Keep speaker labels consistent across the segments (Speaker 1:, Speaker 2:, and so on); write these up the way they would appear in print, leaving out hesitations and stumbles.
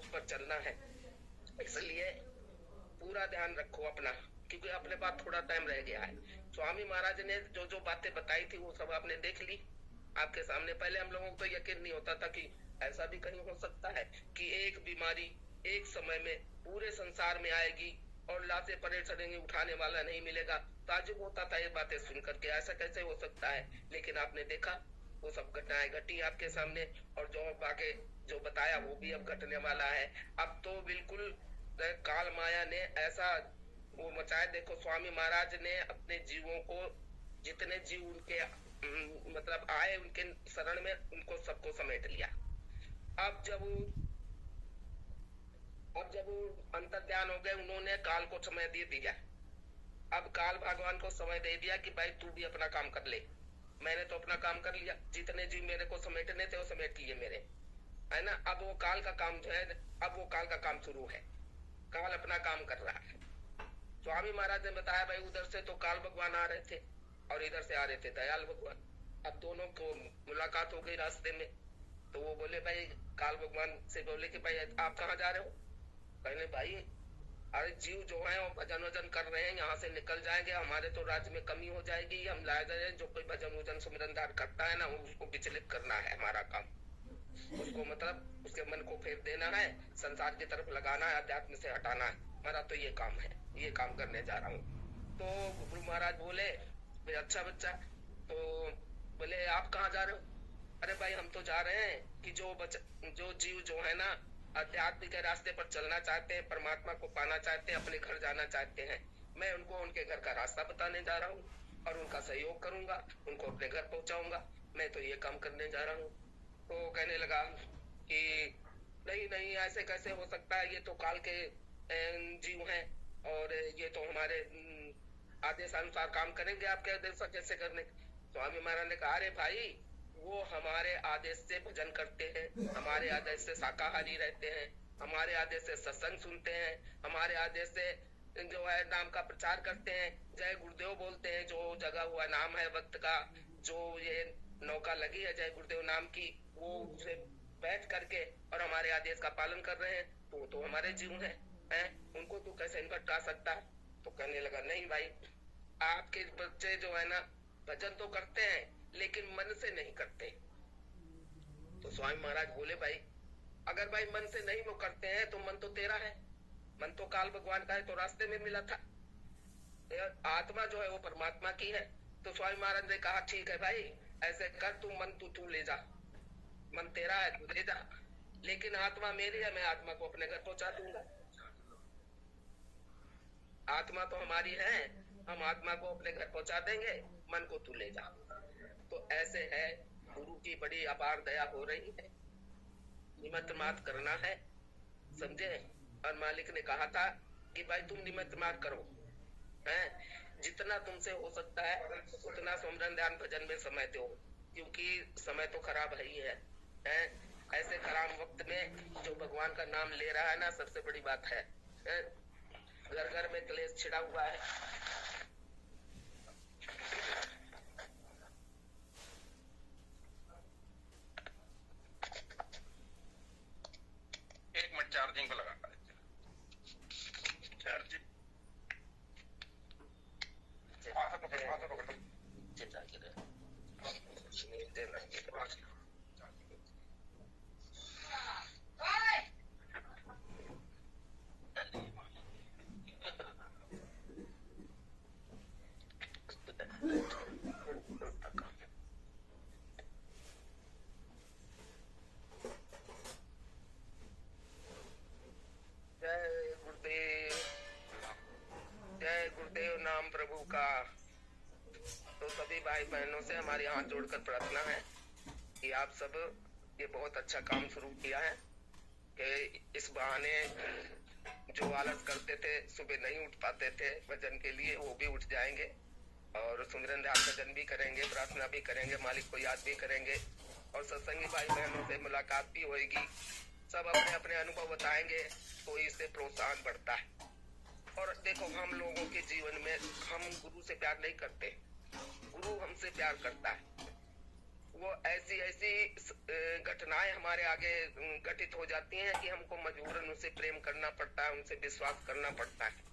Speaker 1: पर चलना है, इसलिए पूरा ध्यान रखो अपना, क्योंकि अपने पास थोड़ा टाइम रह गया है। स्वामी महाराज ने जो जो बातें बताई थी वो सब आपने देख ली आपके सामने। पहले हम लोगों को तो यकीन नहीं होता था कि ऐसा भी कहीं हो सकता है कि एक बीमारी एक समय में पूरे संसार में आएगी और लाते परे चढ़ेंगे, उठाने वाला नहीं मिलेगा। ताज्जुब होता था ये बातें सुन करके, ऐसा कैसे हो सकता है। लेकिन आपने देखा वो सब घटनाएं घटी आपके सामने, और जो आगे जो बताया वो भी अब घटने वाला है। अब तो बिल्कुल काल माया ने ऐसा वो मचाया। देखो स्वामी महाराज ने अपने जीवों को, जितने जीव उनके मतलब आए उनके शरण में, उनको सबको समेट लिया। अब जब अंतर ध्यान हो गए, उन्होंने काल को समय दे दिया। अब काल भगवान को समय दे दिया कि भाई तू भी अपना काम कर ले। मैंने तो अपना काम कर लिया, जितने जीव मेरे को समेटने थे वो समेट लिए मेरे, है ना। अब वो काल का काम जो है, अब वो काल का काम शुरू है, काल अपना काम कर रहा है। स्वामी महाराज ने बताया भाई उधर से तो काल भगवान आ रहे थे और इधर से आ रहे थे दयाल भगवान। अब दोनों को मुलाकात हो गई रास्ते में, तो वो बोले भाई, काल भगवान से बोले कि भाई आप कहाँ जा रहे हो। कहने भाई अरे जीव जो है वो भजन वजन कर रहे हैं, यहाँ से निकल जाएंगे, हमारे तो राज्य में कमी हो जाएगी, हम लाए जाए। जो कोई भजन वजन सुमिरनदार करता है ना, उसको विचलित करना है हमारा काम, उसको मतलब उसके मन को फेर देना है, संसार की तरफ लगाना है, अध्यात्म से हटाना है, हमारा तो ये काम है, ये काम करने जा रहा हूँ। तो गुरु महाराज बोले अच्छा बच्चा, तो बोले आप कहाँ जा रहे हो। अरे भाई हम तो जा रहे हैं कि जो जीव जो है ना अध्यात्म के रास्ते पर चलना चाहते हैं, परमात्मा को पाना चाहते हैं, अपने घर जाना चाहते हैं, मैं उनको उनके घर का रास्ता बताने जा रहा हूँ और उनका सहयोग करूंगा, उनको अपने घर पहुंचाऊंगा, मैं तो ये काम करने जा रहा हूँ। तो कहने लगा कि नहीं नहीं ऐसे कैसे हो सकता है, ये तो काल के जीव हैं और ये तो हमारे आदेशानुसार काम करेंगे, आपके आदेश कैसे करने। स्वामी महाराज ने कहा अरे भाई वो हमारे आदेश से भजन करते हैं, हमारे आदेश से शाकाहारी रहते हैं, हमारे आदेश से सत्संग सुनते हैं, हमारे आदेश से जो है नाम का प्रचार करते हैं, जय गुरुदेव बोलते हैं, जो जगा हुआ नाम है वक्त का, जो ये नौका लगी है जय गुरुदेव नाम की, वो उसे बैठ करके और हमारे आदेश का पालन कर रहे हैं, तो हमारे जीव हैं, उनको तो कैसे भटका सकता है। तो कहने लगा नहीं भाई, आपके बच्चे जो है ना भजन तो करते हैं लेकिन मन से नहीं करते। तो स्वामी महाराज बोले भाई अगर भाई मन से नहीं वो करते हैं तो मन तो तेरा है, मन तो काल भगवान का है, तो रास्ते में मिला था। आत्मा जो है वो परमात्मा की है। तो स्वामी महाराज ने कहा ठीक है भाई ऐसे कर, तू मन तू ले जा, मन तेरा है तू ले जा, लेकिन आत्मा मेरी है, मैं आत्मा को अपने घर पहुंचा दूंगा। आत्मा तो हमारी है, हम आत्मा को अपने घर पहुंचा देंगे, मन को तू ले जा। तो ऐसे है, गुरु की बड़ी अपार दया हो रही है, निमित्त मात्र करना है, समझे। और मालिक ने कहा था कि भाई तुम निमित्त मात्र करो, हैं, जितना तुमसे हो सकता है उतना सुमरन ध्यान भजन में समय दो, क्योंकि समय तो खराब है ही है। ऐसे खराब वक्त में जो भगवान का नाम ले रहा है ना, सबसे बड़ी बात है। घर घर में क्लेश छिड़ा हुआ है।
Speaker 2: एक मिनट चार्जिंग को लगा चार्जिंग
Speaker 1: प्रभु का। तो सभी भाई बहनों से हमारे हाथ जोड़कर प्रार्थना है कि आप सब ये बहुत अच्छा काम शुरू किया है कि इस बहाने जो आलस करते थे, सुबह नहीं उठ पाते थे भजन के लिए, वो भी उठ जाएंगे और सुमिरन ध्यान भजन भी करेंगे, प्रार्थना भी करेंगे, मालिक को याद भी करेंगे और सत्संगी भाई बहनों से मुलाकात भी होगी। सब अपने अपने अनुभव बताएंगे तो इससे प्रोत्साहन बढ़ता है। और देखो हम लोगों के जीवन में हम गुरु से प्यार नहीं करते, गुरु हमसे प्यार करता है। वो ऐसी ऐसी घटनाएं हमारे आगे घटित हो जाती हैं कि हमको मजबूरन उनसे प्रेम करना पड़ता है, उनसे विश्वास करना पड़ता है।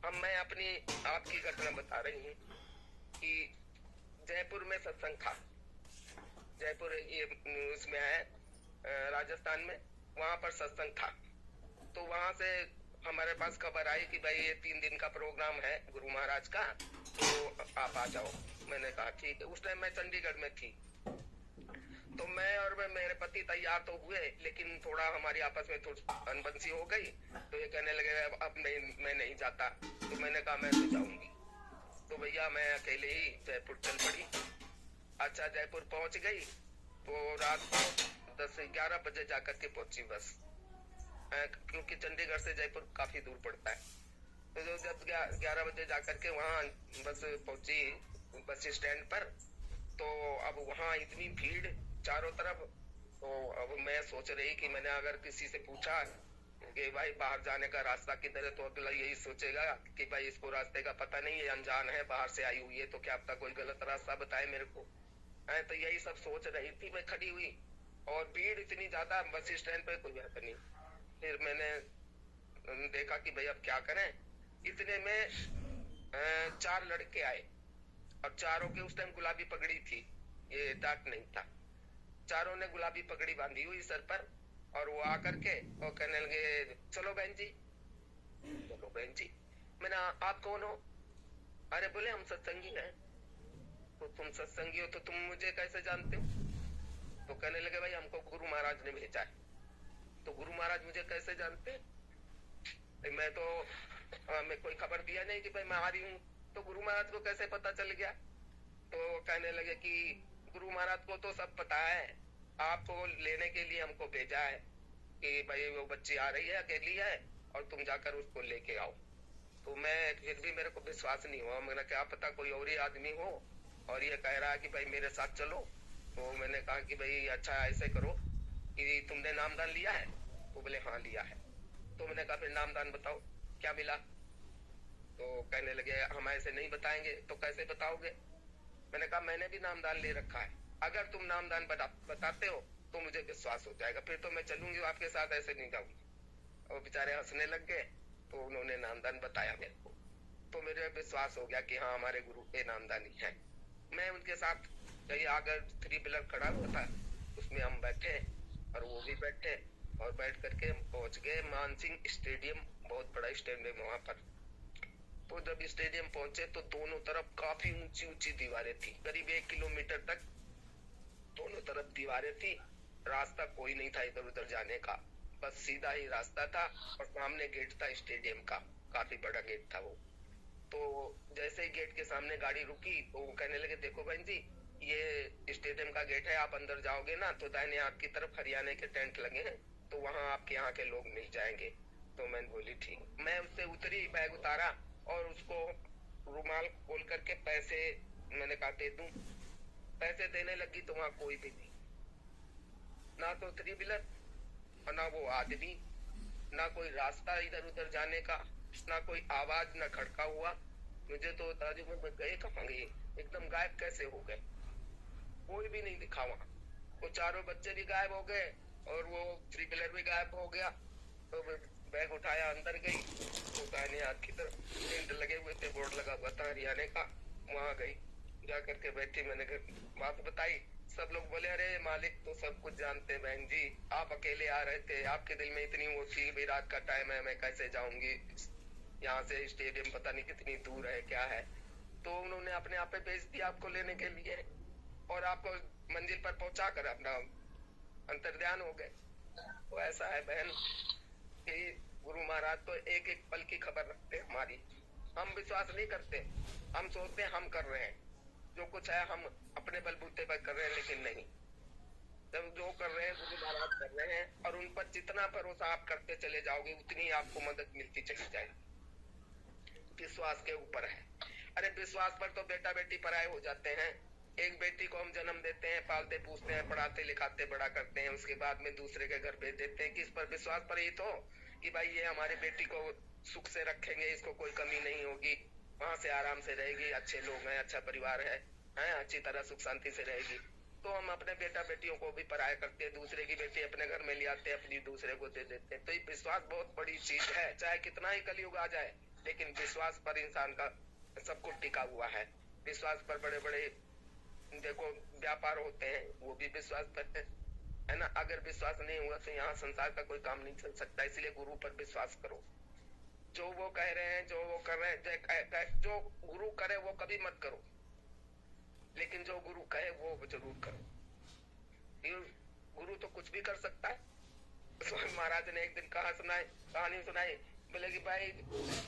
Speaker 1: अब मैं अपनी आपकी घटना बता रही हूँ कि जयपुर में सत्संग था। जयपुर ये उसमें है राजस्थान में, वहां पर सत्संग था। तो वहां से हमारे पास खबर आई कि भाई ये 3 दिन का प्रोग्राम है गुरु महाराज का, तो आप आ जाओ। मैंने कहा ठीक है। उस टाइम मैं चंडीगढ़ में थी। तो मैं और मेरे पति तैयार तो हुए, लेकिन थोड़ा हमारी आपस में थोड़ी अनबंसी हो गई। तो ये कहने लगे अब नहीं, मैं नहीं जाता। तो मैंने कहा मैं तो जाऊंगी। तो भैया मैं अकेले ही जयपुर चल पड़ी। अच्छा, जयपुर पहुंच गई तो रात को 10-11 बजे जाकर के पहुंची बस, क्योंकि चंडीगढ़ से जयपुर काफी दूर पड़ता है। तो जब 11 बजे जाकर के वहाँ बस पहुंची बस स्टैंड पर, तो अब वहाँ इतनी भीड़ चारों तरफ। तो अब मैं सोच रही कि मैंने अगर किसी से पूछा कि भाई बाहर जाने का रास्ता किधर है, तो अगला यही सोचेगा कि भाई इसको रास्ते का पता नहीं है, अनजान है, बाहर से आई हुई है, तो क्या पता कोई गलत रास्ता बताए मेरे को। तो यही सब सोच रही थी मैं खड़ी हुई, और भीड़ इतनी ज्यादा बस स्टैंड पे कोई बात नहीं। फिर मैंने देखा कि भाई अब क्या करें। इतने में 4 लड़के आए, और चारों के उस टाइम गुलाबी पगड़ी थी, ये डाक नहीं था। चारों ने गुलाबी पगड़ी बांधी हुई सर पर, और वो आकर के और कहने लगे चलो बहन जी, चलो बहन जी। मैंने आप कौन हो? अरे बोले हम सत्संगी हैं। तो तुम सत्संगी हो तो तुम मुझे कैसे जानते हो? तो कहने लगे भाई हमको गुरु महाराज ने भेजा है। तो गुरु महाराज मुझे कैसे जानते हैं? मैं तो मैं कोई खबर दिया नहीं कि भाई मैं आ रही हूँ, तो गुरु महाराज को कैसे पता चल गया? तो कहने लगे कि गुरु महाराज को तो सब पता है, आपको लेने के लिए हमको भेजा है कि भाई वो बच्ची आ रही है, अकेली है, और तुम जाकर उसको लेके आओ। तो मैं फिर भी मेरे को विश्वास नहीं हुआ। मैंने क्या पता कोई और ही आदमी हो, और ये कह रहा है कि भाई मेरे साथ चलो। तो मैंने कहा कि भाई अच्छा ऐसे करो कि तुमने नामदान लिया है? तो बोले हाँ लिया है। तो मैंने कहा फिर नामदान बताओ क्या मिला? तो कहने लगे हम ऐसे नहीं बताएंगे। तो कैसे बताओगे? मैंने कहा मैंने भी नामदान ले रखा है, अगर तुम नामदान बताते हो तो मुझे विश्वास हो जाएगा, फिर तो मैं चलूंगी आपके साथ, ऐसे नहीं जाऊंगी। और बेचारे हंसने लग गए। तो उन्होंने नामदान बताया मेरे को, तो मेरे विश्वास हो गया कि हाँ हमारे गुरु के नामदानी है। मैं उनके साथ कहीं आकर 3 व्हीलर खड़ा हुआ था, उसमें हम बैठे और वो भी बैठे, और बैठ करके हम पहुंच गए मानसिंह स्टेडियम। बहुत बड़ा स्टेडियम वहां पर। तो जब स्टेडियम पहुंचे तो दोनों तरफ काफी ऊंची ऊंची दीवारें थी, करीब 1 किलोमीटर तक दोनों तरफ दीवारें थी। रास्ता कोई नहीं था इधर उधर जाने का, बस सीधा ही रास्ता था, और सामने गेट था स्टेडियम का, काफी बड़ा गेट था वो। तो जैसे ही गेट के सामने गाड़ी रुकी तो वो कहने लगे देखो बहन जी, ये स्टेडियम का गेट है, आप अंदर जाओगे ना तो दाहिने हाथ की तरफ हरियाणा के टेंट लगे हैं, तो वहाँ आपके यहाँ के लोग मिल जाएंगे। तो मैंने बोली ठीक। मैं उससे उतरी, बैग उतारा और उसको रुमाल खोल करके पैसे मैंने कहा दे दूं। पैसे देने लगी तो वहाँ कोई भी नहीं, ना तो 3 व्हीलर और ना वो आदमी, ना कोई रास्ता इधर उधर जाने का, ना कोई आवाज, ना खड़का हुआ। मुझे तो ताजु में गए कहाँ गए, एकदम गायब कैसे हो गए, कोई भी नहीं दिखा वहाँ। वो चारों बच्चे भी गायब हो गए और वो 3 व्हीलर भी गायब हो गया। तो बैग उठाया, अंदर गई, तो दाहिने हाथ की तरफ टेंट लगे हुए थे, बोर्ड लगा हुआ था हरियाणा का, वहां गई, जा करके बैठी। मैंने बात बताई। सब लोग बोले अरे मालिक तो सब कुछ जानते हैं बहन जी, आप अकेले आ रहे थे, आपके दिल में इतनी वो थी भाई रात का टाइम है, मैं कैसे जाऊंगी, यहाँ से स्टेडियम पता नहीं कितनी दूर है क्या है। तो उन्होंने अपने आप पे भेज दिया आपको लेने के लिए, और आपको मंजिल पर पहुंचा कर अपना अंतर्ध्यान हो गए। तो ऐसा है बहन कि गुरु महाराज तो एक एक पल की खबर रखते हैं हमारी। हम विश्वास नहीं करते, हम सोचते हैं हम कर रहे हैं जो कुछ है, हम अपने बलबूते पर कर रहे हैं, लेकिन नहीं। जब जो कर रहे हैं गुरु महाराज कर रहे हैं, और उन पर जितना भरोसा आप करते चले जाओगे उतनी आपको मदद मिलती चली जाएगी। विश्वास के ऊपर है। अरे विश्वास पर तो बेटा बेटी पराये हो जाते हैं। एक बेटी को हम जन्म देते हैं, पालते पूछते हैं, पढ़ाते लिखाते बड़ा करते हैं, उसके बाद में दूसरे के घर भेज देते हैं। किस पर विश्वास पर? ही तो कि भाई ये हमारी बेटी को सुख से रखेंगे, इसको कोई कमी नहीं होगी, वहां से आराम से रहेगी, अच्छे लोग हैं, अच्छा परिवार है, अच्छी तरह सुख शांति से रहेगी। तो हम अपने बेटा बेटियों को भी पराया करते हैं, दूसरे की बेटी अपने घर में ले आते हैं, अपनी दूसरे को दे देते हैं। तो ये विश्वास बहुत बड़ी चीज है, चाहे कितना ही कलयुग आ जाए, लेकिन विश्वास पर इंसान का सब कुछ टिका हुआ है। विश्वास पर बड़े बड़े देखो व्यापार होते हैं, वो भी विश्वास पर है ना। अगर विश्वास नहीं हुआ तो यहाँ संसार का कोई काम नहीं चल सकता। इसलिए गुरु पर विश्वास करो, जो वो कह रहे हैं, जो वो कर रहे हैं, जो गुरु करे वो कभी मत करो, लेकिन जो गुरु कहे वो जरूर करो। गुरु तो कुछ भी कर सकता है। स्वामी महाराज ने एक दिन कहानी सुनाई, बोले कि भाई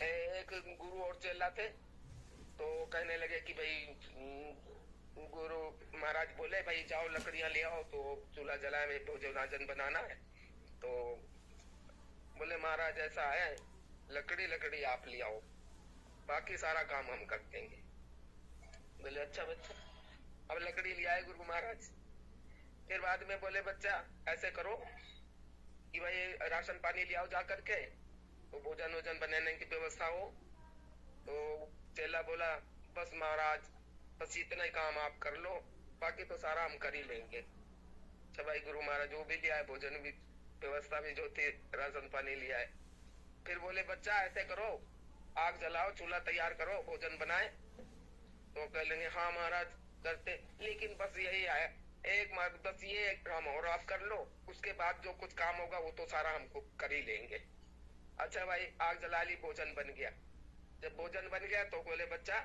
Speaker 1: एक गुरु और चेला थे, तो कहने लगे कि भाई गुरु महाराज बोले भाई जाओ लकड़ियां ले आओ, तो चूल्हा जलाए में भोजनाजन बनाना है। तो बोले महाराज ऐसा है, लकड़ी आप ले आओ, बाकी सारा काम हम कर देंगे। बोले अच्छा बच्चा। अब लकड़ी ले आए गुरु महाराज। फिर बाद में बोले बच्चा ऐसे करो कि भाई राशन पानी ले आओ जा करके, तो भोजन वोजन बनाने की व्यवस्था हो। तो चेला बोला बस महाराज, बस इतना ही काम आप कर लो, बाकी तो सारा हम कर ही लेंगे। अच्छा भाई गुरु महाराज वो भी ले आए, भोजन भी व्यवस्था भी जो थी, राशन पानी ले आए। फिर बोले बच्चा ऐसे करो, आग जलाओ, चूल्हा तैयार करो, भोजन बनाए। तो कह लेंगे हाँ महाराज करते, लेकिन बस यही है एक बस ये एक काम और आप कर लो, उसके बाद जो कुछ काम होगा वो तो सारा हमको कर ही लेंगे। अच्छा भाई आग जला ली, भोजन बन गया। जब भोजन बन गया तो बोले बच्चा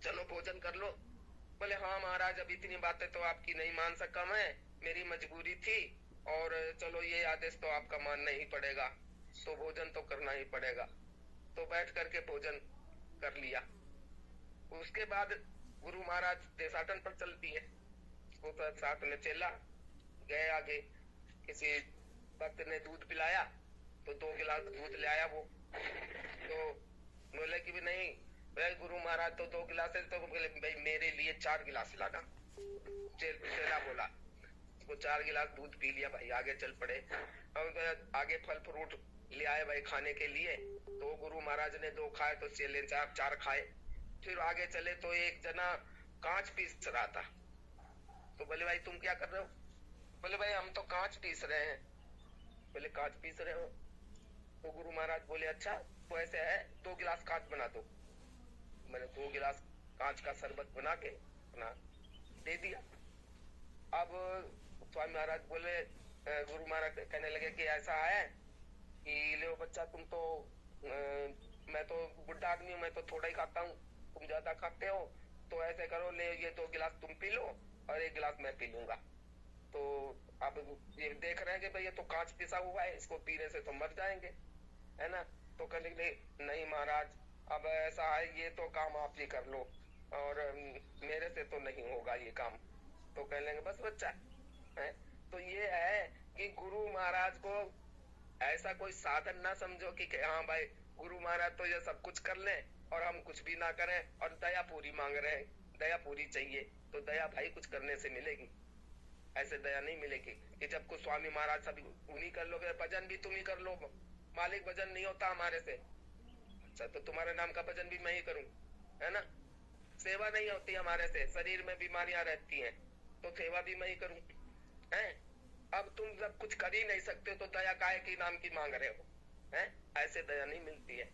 Speaker 1: चलो भोजन कर लो। बोले हाँ महाराज अब इतनी बातें तो आपकी नहीं मान सका मैं, मेरी मजबूरी थी, और चलो ये आदेश तो आपका मानना ही पड़ेगा, तो भोजन तो करना ही पड़ेगा। तो बैठ करके भोजन कर लिया। उसके बाद गुरु महाराज देशाटन पर चल दिए, वो तो साथ में चेला गए आगे। किसी भक्त ने दूध पिलाया तो 2 गिलास दूध ले आया वो। तो बोले कि भी नहीं भाई गुरु महाराज तो 2 गिलास है, तो बोले भाई मेरे लिए 4 गिलास लाना। चेला बोला, वो 4 गिलास दूध पी लिया भाई, आगे चल पड़े। अब आगे फल फ्रूट ले आए भाई खाने के लिए। तो गुरु महाराज ने 2 खाए तो चेले 4 खाए। फिर आगे चले तो एक जना कांच पीस रहा था। तो बोले भाई तुम क्या कर रहे हो? बोले भाई हम तो कांच पीस रहे हैं। बोले कांच पीस रहे हो? तो गुरु महाराज बोले अच्छा तो ऐसे है 2 गिलास कांच बना दो। मैंने 2 गिलास कांच का शरबत बना के अपना दे दिया। अब स्वामी महाराज बोले, गुरु महाराज कहने लगे कि ऐसा है कि ले बच्चा तुम तो मैं तो बुढ़ा आदमी हूँ, मैं तो थोड़ा ही खाता हूँ, तुम ज्यादा खाते हो, तो ऐसे करो ले ये 2 गिलास तुम पी लो और 1 गिलास मैं पी लूंगा। तो अब ये देख रहे हैं कि भाई ये तो कांच पिसा हुआ है, इसको पीने से तो मर जाएंगे, है ना। तो कहने लगे नहीं महाराज अब ऐसा है ये तो काम आप ही कर लो, और मेरे से तो नहीं होगा ये काम। तो कह लेंगे बस बच्चा है। तो ये है कि गुरु महाराज को ऐसा कोई साधन ना समझो कि हाँ भाई गुरु महाराज तो ये सब कुछ कर ले और हम कुछ भी ना करें और दया पूरी मांग रहे हैं, दया पूरी चाहिए। तो दया भाई कुछ करने से मिलेगी, ऐसे दया नहीं मिलेगी कि जब कुछ स्वामी महाराज सभी उन्हीं कर लोगे, भजन भी तुम ही कर लो, मालिक भजन नहीं होता हमारे से। अच्छा तो तुम्हारे नाम का भजन भी मैं ही करूं, है ना। सेवा नहीं होती हमारे से, शरीर में बीमारियां रहती हैं, तो सेवा भी मैं ही करूं, है। अब तुम जब कुछ कर ही नहीं सकते तो दया काहे की नाम की मांग रहे हो, है। ऐसे दया नहीं मिलती है।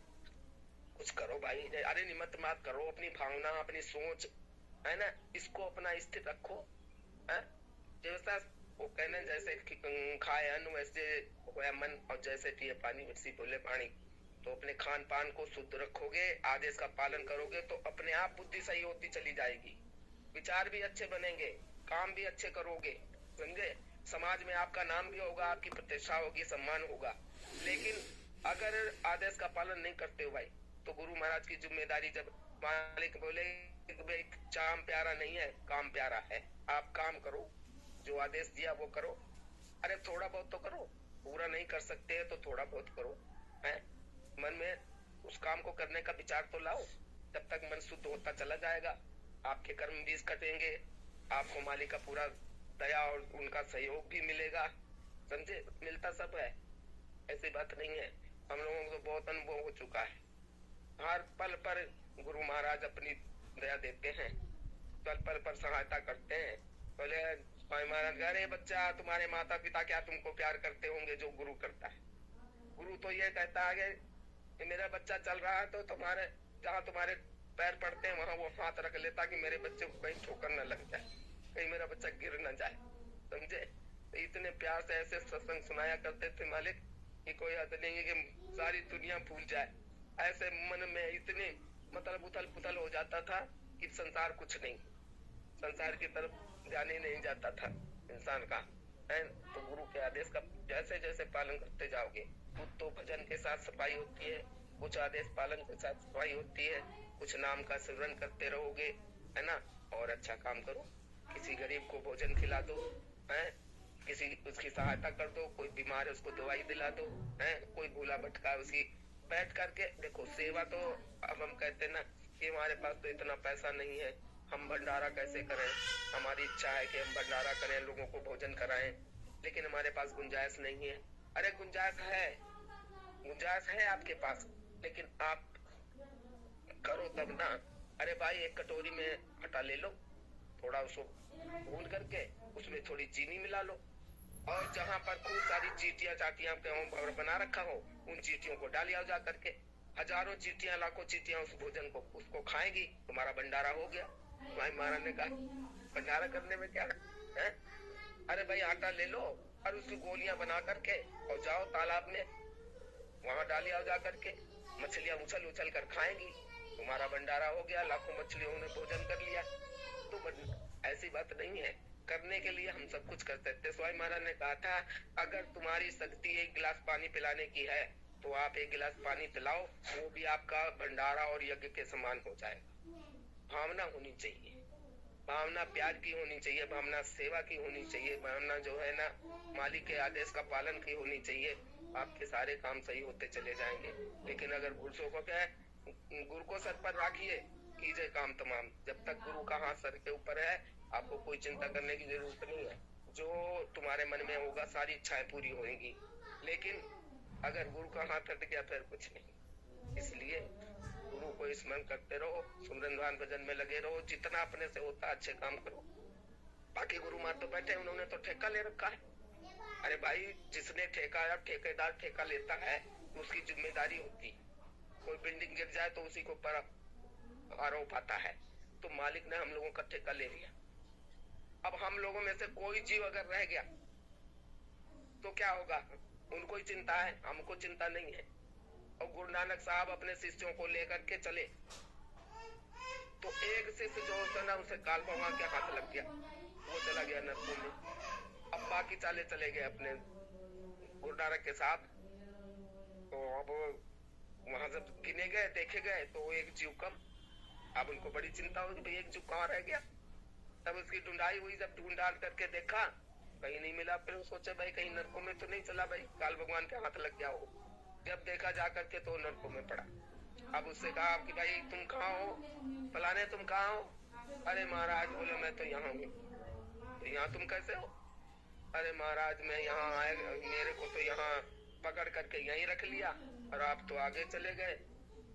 Speaker 1: कुछ करो भाई, अरे निमित्त मत करो, अपनी भावना अपनी सोच है ना, इसको अपना स्थिर रखो, है। जैसा वो कहने जैसे खाए अन्न वैसे होया मन, और जैसे पिए पानी वैसे बोले पानी। तो अपने खान पान को शुद्ध रखोगे, आदेश का पालन करोगे, तो अपने आप बुद्धि सही होती चली जाएगी, विचार भी अच्छे बनेंगे, काम भी अच्छे करोगे, समझे। समाज में आपका नाम भी होगा, आपकी प्रतिष्ठा होगी, सम्मान होगा। लेकिन अगर आदेश का पालन नहीं करते हो भाई, तो गुरु महाराज की जिम्मेदारी, जब मालिक बोले भाई चाम प्यारा नहीं है काम प्यारा है, आप काम करो, जो आदेश दिया वो करो। अरे थोड़ा बहुत तो करो, पूरा नहीं कर सकते हैं तो थोड़ा बहुत करो, है। मन में उस काम को करने का विचार तो लाओ, तब तक मन शुद्ध होता चला जाएगा, आपके कर्म बीज कटेंगे, आपको मालिक का पूरा दया और उनका सहयोग भी मिलेगा, समझे। मिलता सब है, ऐसी बात नहीं है। हम लोगों को बहुत अनुभव हो चुका है, हर पल पर गुरु महाराज अपनी दया देते हैं, पल पल पर सहायता करते हैं, बोले स्वामी महाराज, अरे बच्चा, तुम्हारे माता पिता क्या तुमको प्यार करते होंगे जो गुरु करता है? गुरु तो ये कहता है कि मेरा बच्चा चल रहा है तो तुम्हारे जहाँ तुम्हारे पैर पड़ते हैं वहां वो हाथ रख लेता कि मेरे बच्चे को कहीं ठोकर न लग जाए, कहीं मेरा बच्चा गिर न जाए, समझे? तो इतने प्यार से ऐसे सत्संग सुनाया करते थे मालिक कि कोई हद नहीं है कि सारी दुनिया भूल जाए। ऐसे मन में इतनी मतलब उथल पुथल हो जाता था कि संसार कुछ नहीं, संसार की तरफ ध्यान ही नहीं जाता था इंसान का, है? तो गुरु के आदेश का जैसे जैसे पालन करते जाओगे, कुछ तो भजन के साथ सफाई होती है, कुछ आदेश पालन के साथ सफाई होती है, कुछ नाम का सिमरन करते रहोगे, है ना? और अच्छा काम करो, किसी गरीब को भोजन खिला दो, है? किसी उसकी सहायता कर दो, कोई बीमार है उसको दवाई दिला दो, है? कोई भूला भटका उसकी बैठ करके देखो। सेवा तो अब हम कहते ना कि हमारे पास तो इतना पैसा नहीं है, हम भंडारा कैसे करें? हमारी इच्छा है कि हम भंडारा करें, लोगों को भोजन कराएं, लेकिन हमारे पास गुंजाइश नहीं है। अरे गुंजाइश है आपके पास, लेकिन आप करो तब ना। अरे भाई, एक कटोरी में आटा ले लो, थोड़ा उसको भून करके उसमें थोड़ी चीनी मिला लो, और जहाँ पर खूब सारी चीटियां चाटियां बना रखा हो उन चीटियों को डाल आओ जा करके। हजारों चीटियां, लाखों चीटियां उस भोजन को उसको खाएगी, तुम्हारा भंडारा हो गया। भाई महाराज ने कहा भंडारा करने में क्या है? अरे भाई, आटा ले लो और उसकी गोलियां बना करके और जाओ तालाब में, वहां डाली आओ जा करके, मछलियां उछल उछल कर खाएंगी, तुम्हारा भंडारा हो गया, लाखों मछलियों ने भोजन कर लिया। तो ऐसी बात नहीं है, करने के लिए हम सब कुछ कर सकते। स्वामी महाराज ने कहा था, अगर तुम्हारी शक्ति एक गिलास पानी पिलाने की है तो आप एक गिलास पानी पिलाओ, वो भी आपका भंडारा और यज्ञ के समान हो जाएगा। भावना होनी चाहिए, भावना प्यार की होनी चाहिए, भावना सेवा की होनी चाहिए, भावना जो है ना मालिक के आदेश का पालन की होनी चाहिए। आपके सारे काम सही होते चले जाएंगे। लेकिन अगर पुरुषों को क्या है, गुरु को सर पर राखिए, कीजिए काम तमाम। जब तक गुरु का हाथ सर के ऊपर है, आपको कोई चिंता करने की जरूरत नहीं है। जो तुम्हारे मन में होगा सारी इच्छाएं पूरी होंगी। लेकिन अगर गुरु का हाथ हट गया फिर कुछ नहीं। इसलिए गुरु को स्मरण करते रहो, सुमरन ध्यान भजन में लगे रहो, जितना अपने से होता अच्छे काम करो। बाकी गुरु मार तो बैठे, उन्होंने तो ठेका ले रखा है। अरे भाई, जिसने ठेका या ठेकेदार ठेका लेता है तो उसकी जिम्मेदारी होती है। कोई बिल्डिंग गिर जाए तो उसी को पर आरोप आता है। तो मालिक ने हम लोगों का ठेका ले लिया। अब हम लोगों में से कोई जीव अगर रह गया तो क्या होगा? उनको ही चिंता है, हमको चिंता नहीं है। और गुरु नानक साहब अपने शिष्यों को लेकर के चले तो एक शिष्य जो होता ना, उसे काल भगवान के हाथ लग गया, वो चला गया नरकों में। अब बाकी चाले चले गए अपने गुरु नानक के साथ। तो अब वहां जब गिने गए, देखे गए तो एक जीव कम। अब उनको बड़ी चिंता हुई, भाई एक जीव कहाँ रह गया। तब उसकी ढूंढाई हुई, जब ढूंढ डाल करके देखा कहीं नहीं मिला। फिर सोचे भाई कहीं नरकों में तो नहीं चला, भाई काल भगवान के हाथ लग गया हो। जब देखा जा करके तो नरकों में पड़ा। अब उससे कहा कि भाई तुम कहाँ हो? फलाने तुम कहाँ हो? अरे महाराज, बोले मैं तो यहाँ हूँ। तो यहाँ तुम कैसे हो? अरे महाराज, मैं यहाँ आए, मेरे को तो यहाँ पकड़ करके यहीं रख लिया और आप तो आगे चले गए,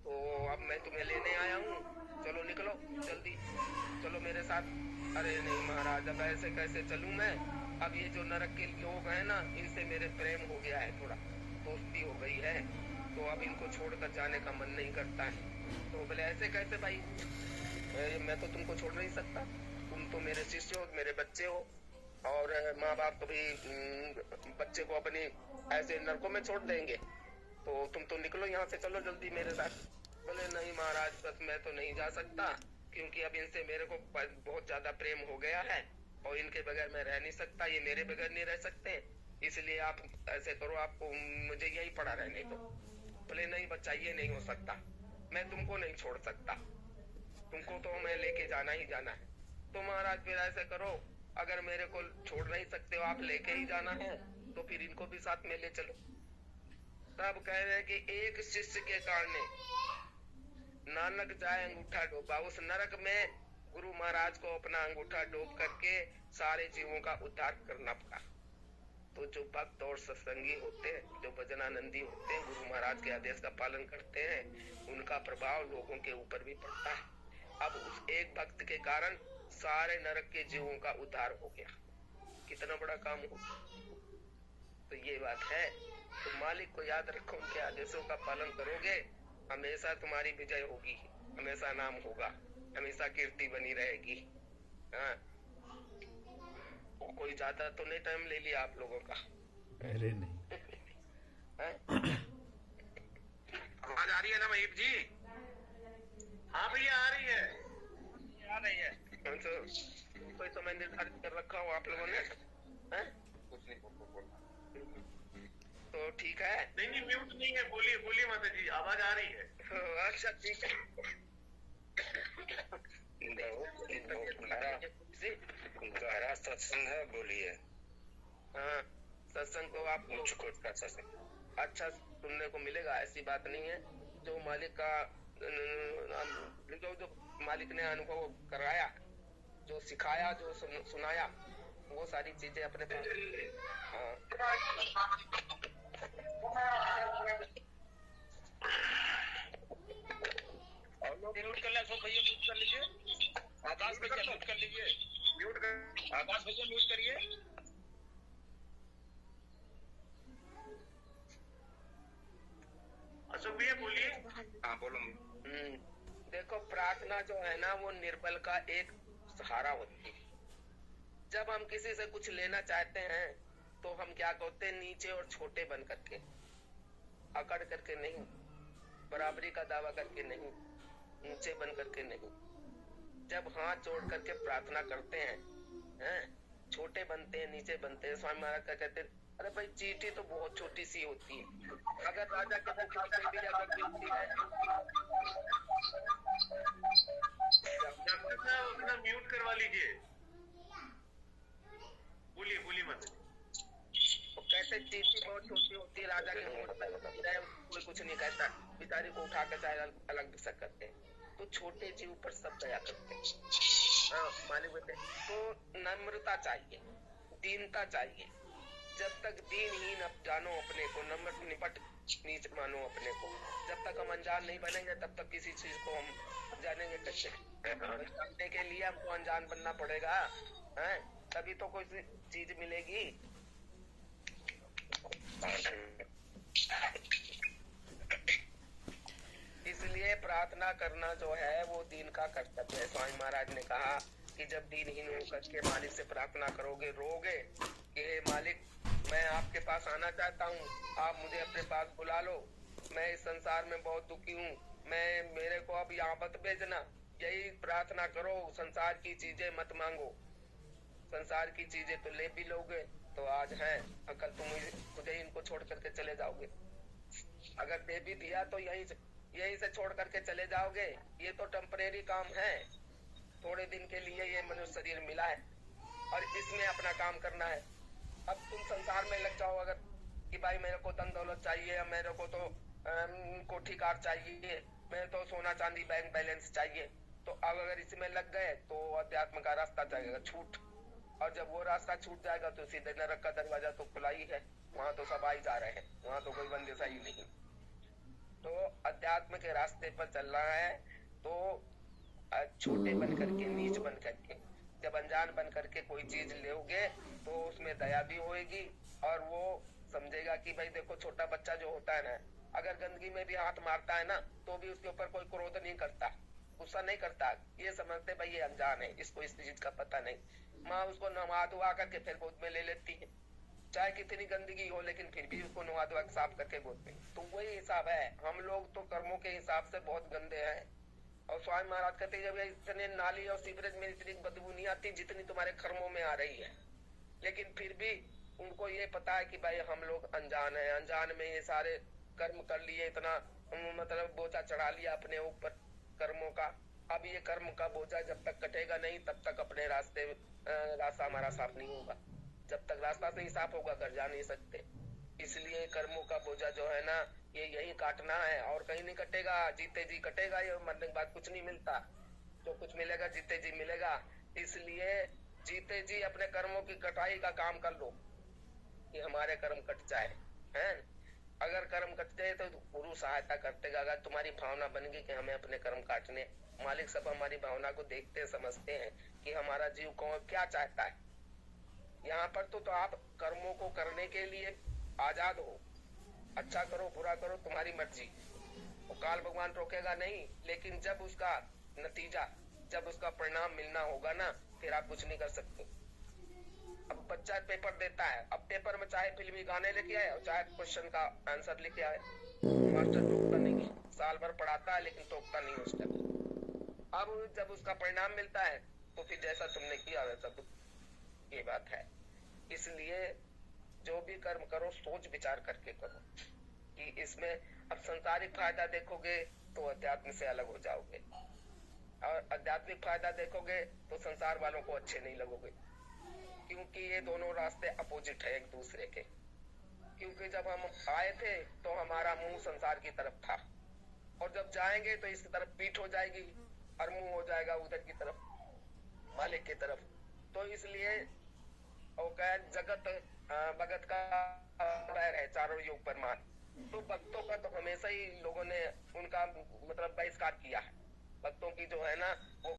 Speaker 1: तो अब मैं तुम्हें लेने आया हूँ, चलो निकलो जल्दी, चलो मेरे साथ। अरे नहीं महाराज, अब ऐसे कैसे चलूं मैं? अब ये जो नरक के लोग हैं ना, इनसे मेरे प्रेम हो गया है, थोड़ा दोस्ती हो गई है, तो अब इनको छोड़कर जाने का मन नहीं करता है। तो बोले ऐसे कैसे भाई, मैं तो तुमको छोड़ नहीं सकता, तुम तो मेरे शिष्य हो, मेरे बच्चे हो, और माँ बाप कभी बच्चे को अपनी ऐसे नरकों में छोड़ देंगे? तो तुम तो निकलो यहाँ से, चलो जल्दी मेरे साथ। बोले नहीं महाराज, बस मैं तो नहीं जा सकता, क्योंकि अब इनसे मेरे को बहुत ज्यादा प्रेम हो गया है और इनके बगैर मैं रह नहीं सकता, ये मेरे बगैर नहीं रह सकते, इसलिए आप ऐसे करो, आपको मुझे यही पड़ा रहने दो। बोले नहीं बच्चा, ये नहीं हो सकता, मैं तुमको नहीं छोड़ सकता, तुमको तो मैं लेके जाना ही जाना है। तो महाराज फिर ऐसे करो, अगर मेरे को छोड़ नहीं सकते हो, आप लेके ही जाना है, तो फिर इनको भी साथ में ले चलो। तब कह रहे कि एक शिष्य के कारण नानक जाए अंगूठा डोबा। उस नरक में गुरु महाराज को अपना अंगूठा डोब करके सारे जीवों का उद्धार करना पड़ा। तो जो भक्त और सत्संगी होते हैं, जो भजनानंदी होते हैं, गुरु महाराज के आदेश का पालन करते हैं, उनका प्रभाव लोगों के ऊपर भी पड़ता है। अब उस एक भक्त के कारण सारे नरक के जीवों का उद्धार हो गया। कितना बड़ा काम हो। तो ये बात है। तो मालिक को याद रखो, उनके आदेशों का पालन करोगे, हमेशा तुम्हारी विजय होगी, हमेशा नाम होगा, हमेशा कीर्ति बनी रहेगी। हाँ, कोई ज्यादा तो नहीं टाइम ले लिया आप लोगों का?
Speaker 2: अरे नहीं।
Speaker 3: आवाज आ रही है ना महीप जी? हाँ भैया आ रही है, आ रही है।
Speaker 1: तो कोई समय निर्धारित कर रखा हो आप लोगों ने?
Speaker 3: कुछ नहीं,
Speaker 1: तो ठीक है।
Speaker 3: नहीं म्यूट नहीं है, बोलिए बोलिए माता जी, आवाज आ रही है।
Speaker 1: अच्छा ठीक है।
Speaker 4: गहरा सत्संग है, बोलिए।
Speaker 1: हाँ, सत्संग को आप
Speaker 4: कुछ का सत्संग
Speaker 1: अच्छा सुनने को मिलेगा, ऐसी बात नहीं है। जो मालिक का जो मालिक ने अनुभव कराया, जो सिखाया, जो सुनाया, वो सारी चीजें अपने पास।
Speaker 3: म्यूट कर ले अशोक भैया, म्यूट कर लीजिए। आकाश भैया म्यूट कर लीजिए, म्यूट कर आकाश भैया म्यूट करिए। अशोक भैया बोलिए।
Speaker 4: हाँ बोलो।
Speaker 1: देखो, प्रार्थना जो है ना, वो निर्बल का एक सहारा होती है। जब हम किसी से कुछ लेना चाहते हैं तो हम क्या करते हैं, नीचे और छोटे बन करके, अकड़ करके नहीं, बराबरी का दावा करके नहीं, ऊंचे बन करके नहीं। जब हाथ जोड़ करके प्रार्थना करते हैं, छोटे बनते हैं, नीचे बनते हैं। स्वामी महाराज क्या कहते हैं, अरे भाई चींटी तो बहुत छोटी सी होती है, अगर राजा के मुख में भी अगर गिरती है।
Speaker 3: अपना म्यूट करवा लीजिए, बोलिए बोलिए मत।
Speaker 1: वो कहते चींटी बहुत छोटी होती है, राजा के मुंह में कोई कुछ नहीं कहता, बेचारी को उठा कर चाहे अलग बिसक करते हैं। तो छोटे जीव पर सब दया करते हैं। मालिक बोलते तो नम्रता चाहिए, दीनता चाहिए। जब तक दीनहीन अब जानो अपने को, नम्र निपट नीच मानो अपने को। जब तक हम अनजान नहीं बनेंगे तब तक किसी चीज को हम जानेंगे कैसे? जानने के लिए हमको अनजान बनना पड़ेगा, तभी तो कोई चीज मिलेगी। इसलिए प्रार्थना करना जो है वो दीन का कर्तव्य है। स्वामी महाराज ने कहा कि जब दीनहीन होकर के मालिक से प्रार्थना करोगे, रोगे कि हे मालिक, मैं आपके पास आना चाहता हूँ, आप मुझे अपने पास बुला लो, मैं इस संसार में बहुत दुखी हूँ, मेरे को अब यहाँ मत भेजना, यही प्रार्थना करो। संसार की चीजें मत मांगो, संसार की चीजें तो ले भी लोगे तो आज है, कल तुझे इनको छोड़ करके चले जाओगे। अगर दे भी दिया तो यही से छोड़ करके चले जाओगे। ये तो टेम्परेरी काम है, थोड़े दिन के लिए ये मनुष्य शरीर मिला है और इसमें अपना काम करना है। अब तुम संसार में लग जाओ अगर कि भाई मेरे को धन दौलत चाहिए, मेरे को तो कोठी कार चाहिए, मेरे तो सोना चांदी बैंक बैलेंस चाहिए, तो अब अगर इसमें लग गए तो अध्यात्म का रास्ता जाएगा छूट। और जब वो रास्ता छूट जाएगा तो सीधे नरक का दरवाजा तो खुला ही है, वहां तो सब आ ही जा रहे हैं, वहां तो कोई बंदिशा ही नहीं। तो अध्यात्म के रास्ते पर चलना है तो छोटे बन करके, नीच बन करके, जब अनजान बन करके कोई चीज लोगे तो उसमें दया भी होगी और वो समझेगा कि भाई देखो, छोटा बच्चा जो होता है ना, अगर गंदगी में भी हाथ मारता है ना तो भी उसके ऊपर कोई क्रोध नहीं करता, गुस्सा नहीं करता। ये समझते भाई ये अनजान है, इसको इस चीज का पता नहीं। माँ उसको नहा धुआ करके फिर गोद में ले लेती है, चाहे कितनी गंदगी हो लेकिन फिर भी उसको नहा धुआ साफ करके गोद में। तो वही हिसाब है, हम लोग तो कर्मों के हिसाब से बहुत गंदे हैं। और स्वामी महाराज कहते जब इतने नाली और सीवरेज में इतनी बदबू नहीं आती जितनी तुम्हारे कर्मों में आ रही है, लेकिन फिर भी उनको ये पता है कि भाई हम लोग अनजान है, अनजान में ये सारे कर्म कर लिए, इतना मतलब बोझा चढ़ा लिया अपने ऊपर कर्मों का। अब ये कर्म का बोझा जब तक कटेगा नहीं तब तक अपने रास्ता हमारा साफ नहीं होगा। जब तक रास्ता नहीं साफ होगा घर जा नहीं सकते। इसलिए कर्मों का बोझा जो है ना, ये यही काटना है और कहीं नहीं कटेगा। जीते जी कटेगा, ये मरने के बाद कुछ नहीं मिलता। जो कुछ मिलेगा जीते जी मिलेगा। इसलिए जीते जी अपने कर्मों की कटाई का काम कर लो कि हमारे कर्म कट जाए, हैं? अगर कर्म कट जाए तो गुरु गुरु सहायता करते गए। अगर तुम्हारी भावना बन गई कि हमें अपने कर्म काटने, मालिक सब हमारी भावना को देखते समझते हैं कि हमारा जीव कौन क्या चाहता है। यहाँ पर तो आप कर्मों को करने के लिए आजाद हो, अच्छा करो बुरा करो तुम्हारी मर्जी, वो काल भगवान रोकेगा नहीं। लेकिन जब उसका नतीजा, जब उसका परिणाम मिलना होगा ना, फिर आप कुछ नहीं कर सकते। अब बच्चा पेपर देता है, अब पेपर में चाहे फिल्मी गाने लेके आए और चाहे क्वेश्चन का आंसर लेके आए, मास्टर टोकता नहीं, साल भर पढ़ाता है लेकिन टोकता नहीं उस टाइम। अब जब उसका परिणाम मिलता है तो फिर जैसा तुमने किया वैसा ये बात है। इसलिए जो भी कर्म करो सोच विचार करके करो कि इसमें अब संसारिक फायदा देखोगे तो अध्यात्म से अलग हो जाओगे, और आध्यात्मिक फायदा देखोगे तो संसार वालों को अच्छे नहीं लगोगे, क्योंकि ये दोनों रास्ते अपोजिट है एक दूसरे के। क्योंकि जब हम आए थे तो हमारा मुंह संसार की तरफ था, और जब जाएंगे तो इस तरफ पीठ हो जाएगी और मुंह हो जाएगा उधर की तरफ, मालिक की तरफ। तो इसलिए जगत भगत का पैर है चारों युग पर मान। तो भक्तों का तो हमेशा ही लोगों ने उनका मतलब बहिष्कार किया है। भक्तों की जो है ना वो